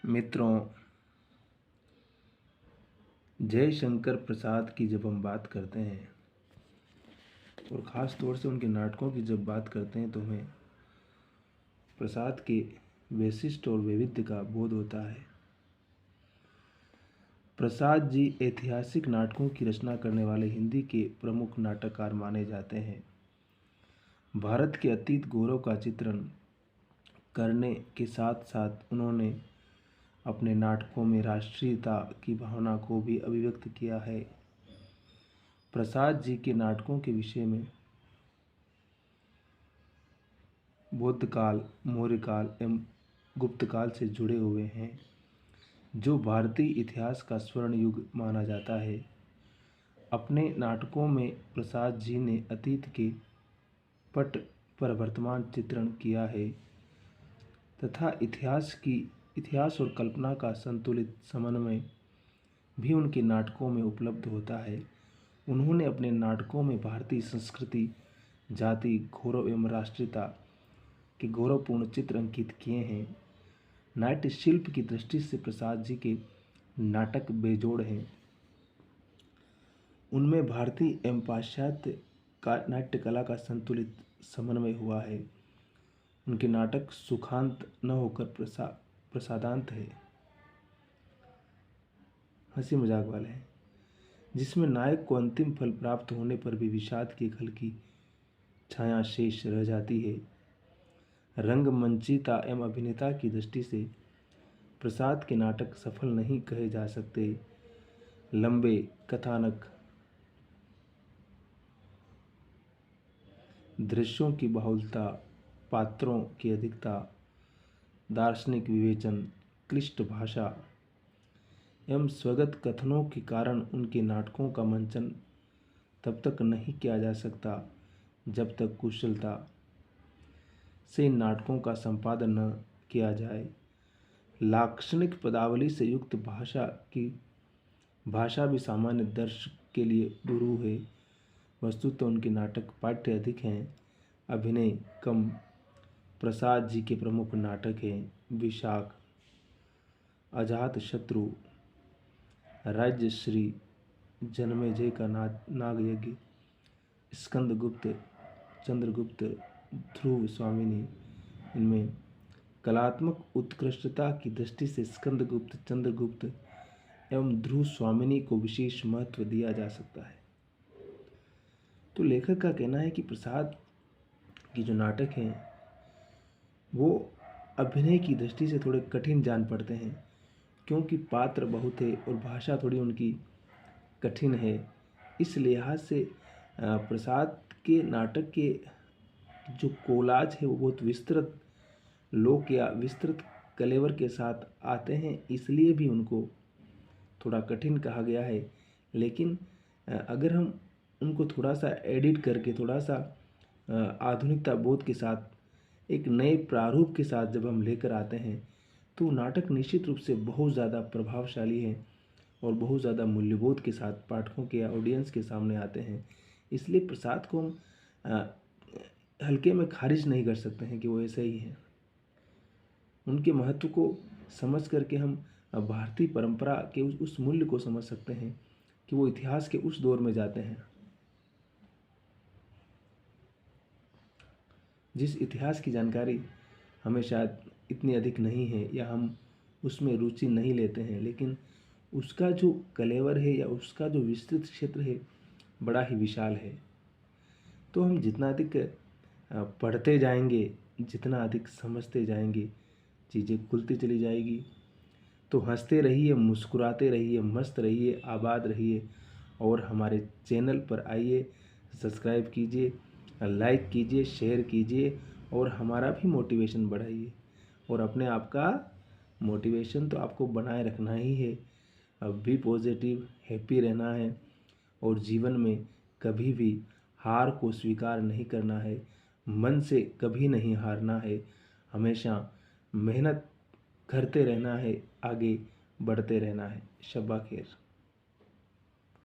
मित्रों, जयशंकर प्रसाद की जब हम बात करते हैं और ख़ास तौर से उनके नाटकों की जब बात करते हैं तो हमें प्रसाद के वैशिष्ट और वैविध्य का बोध होता है। प्रसाद जी ऐतिहासिक नाटकों की रचना करने वाले हिंदी के प्रमुख नाटककार माने जाते हैं। भारत के अतीत गौरव का चित्रण करने के साथ साथ उन्होंने अपने नाटकों में राष्ट्रीयता की भावना को भी अभिव्यक्त किया है। प्रसाद जी के नाटकों के विषय में बौद्ध काल, मौर्य काल एवं गुप्त काल से जुड़े हुए हैं, जो भारतीय इतिहास का स्वर्ण युग माना जाता है। अपने नाटकों में प्रसाद जी ने अतीत के पट पर वर्तमान चित्रण किया है तथा इतिहास और कल्पना का संतुलित समन्वय भी उनके नाटकों में उपलब्ध होता है। उन्होंने अपने नाटकों में भारतीय संस्कृति, जाति, गौरव एवं राष्ट्रीयता के गौरवपूर्ण चित्र अंकित किए हैं। नाट्य शिल्प की दृष्टि से प्रसाद जी के नाटक बेजोड़ हैं। उनमें भारतीय एवं पाश्चात्य का नाट्य कला का संतुलित समन्वय हुआ है। उनके नाटक सुखांत न होकर प्रसादांत है, हंसी मजाक वाले हैं, जिसमें नायक को अंतिम फल प्राप्त होने पर भी विषाद की एक हल्की छाया शेष रह जाती है। रंगमंचिता एवं अभिनेता की दृष्टि से प्रसाद के नाटक सफल नहीं कहे जा सकते। लंबे कथानक, दृश्यों की बहुलता, पात्रों की अधिकता, दार्शनिक विवेचन, क्लिष्ट भाषा एवं स्वगत कथनों के कारण उनके नाटकों का मंचन तब तक नहीं किया जा सकता जब तक कुशलता से इन नाटकों का संपादन न किया जाए। लाक्षणिक पदावली से युक्त भाषा भी सामान्य दर्शक के लिए गुरु है। वस्तुतः उनके नाटक पाठ्य अधिक हैं, अभिनय कम। प्रसाद जी के प्रमुख नाटक हैं विशाख, अजातशत्रु, राज्यश्री, जन्मेजय का नागयज्ञ, स्कंदगुप्त, चंद्रगुप्त, ध्रुव स्वामिनी। इनमें कलात्मक उत्कृष्टता की दृष्टि से स्कंदगुप्त, चंद्रगुप्त एवं ध्रुव स्वामिनी को विशेष महत्व दिया जा सकता है। तो लेखक का कहना है कि प्रसाद की जो नाटक हैं वो अभिनय की दृष्टि से थोड़े कठिन जान पड़ते हैं, क्योंकि पात्र बहुत है और भाषा थोड़ी उनकी कठिन है। इस लिहाज से प्रसाद के नाटक के जो कोलाज है वो बहुत विस्तृत लोक या विस्तृत कलेवर के साथ आते हैं, इसलिए भी उनको थोड़ा कठिन कहा गया है। लेकिन अगर हम उनको थोड़ा सा एडिट करके, थोड़ा सा आधुनिकता बोध के साथ, एक नए प्रारूप के साथ जब हम लेकर आते हैं तो नाटक निश्चित रूप से बहुत ज़्यादा प्रभावशाली है और बहुत ज़्यादा मूल्यबोध के साथ पाठकों के या ऑडियंस के सामने आते हैं। इसलिए प्रसाद को हम हल्के में खारिज नहीं कर सकते हैं कि वो ऐसे ही हैं। उनके महत्व को समझ करके हम भारतीय परंपरा के उस मूल्य को समझ सकते हैं कि वो इतिहास के उस दौर में जाते हैं जिस इतिहास की जानकारी हमें शायद इतनी अधिक नहीं है या हम उसमें रुचि नहीं लेते हैं, लेकिन उसका जो कलेवर है या उसका जो विस्तृत क्षेत्र है बड़ा ही विशाल है। तो हम जितना अधिक पढ़ते जाएंगे, जितना अधिक समझते जाएंगे, चीज़ें खुलती चली जाएगी। तो हंसते रहिए, मुस्कुराते रहिए, मस्त रहिए, आबाद रहिए और हमारे चैनल पर आइए, सब्सक्राइब कीजिए, लाइक कीजिए, शेयर कीजिए और हमारा भी मोटिवेशन बढ़ाइए। और अपने आप का मोटिवेशन तो आपको बनाए रखना ही है। अब भी पॉजिटिव, हैप्पी रहना है और जीवन में कभी भी हार को स्वीकार नहीं करना है, मन से कभी नहीं हारना है, हमेशा मेहनत करते रहना है, आगे बढ़ते रहना है। शब्बा खैर।